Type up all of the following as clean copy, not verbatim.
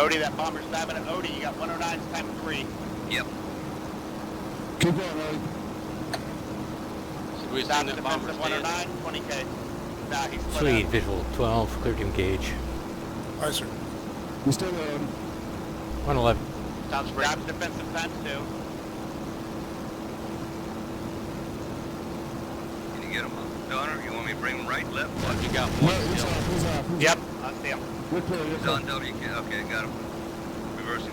Odie, that bomber's diving at Odie. You got 109's time 3. Yep. Keep going, Ollie. Should we Stop assume that bomber defensive stays? 109, 20K. Nah, he's split Sweet, out. visual 12, clear to engage. Aye, sir. You still there, Odie? 111. Sounds great. Stop defensive times 2. Can you get him, Donner? You want me to bring him right, left, what? You got No, one he's still. off, he's off. He's Yep, off. I see him. You're clear, you're He's clear. on WK. Okay, got him. Reversing.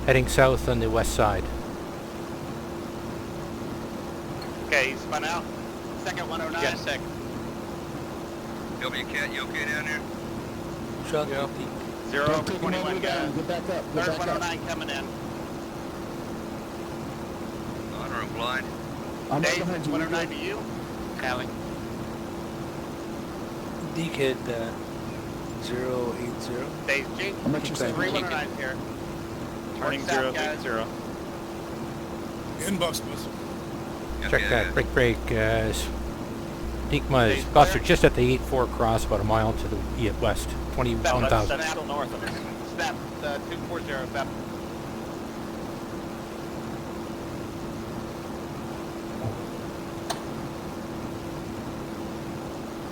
Heading south on the west side. Okay, he's spun out. Second 109. You got a sec. WK, you okay down there? Shot Yeah. peak. 0 Don't over take him all the 21 way down. guys. Get back up, get Third back up. 109 coming in. Donner, I'm blind. I'm right Dave, behind you. 109 to you. Tally. Dickhead 080. Dave G. I'm at your side. 3 109 here. Turning North, south, 080. Inbox, boss. Check that, break, Digma is buster just at the 8-4 cross, about a mile to the west, 21,000. That's still north of us. Step 240. Step.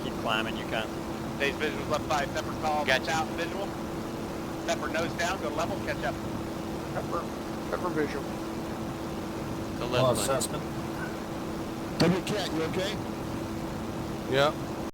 Keep climbing, you can. Dave's visual's left 5. Pepper call. Gotcha. Out visual. Pepper nose down. Go level. Catch up. Pepper visual. The left line. Assessment. WCAT, you okay? Yeah.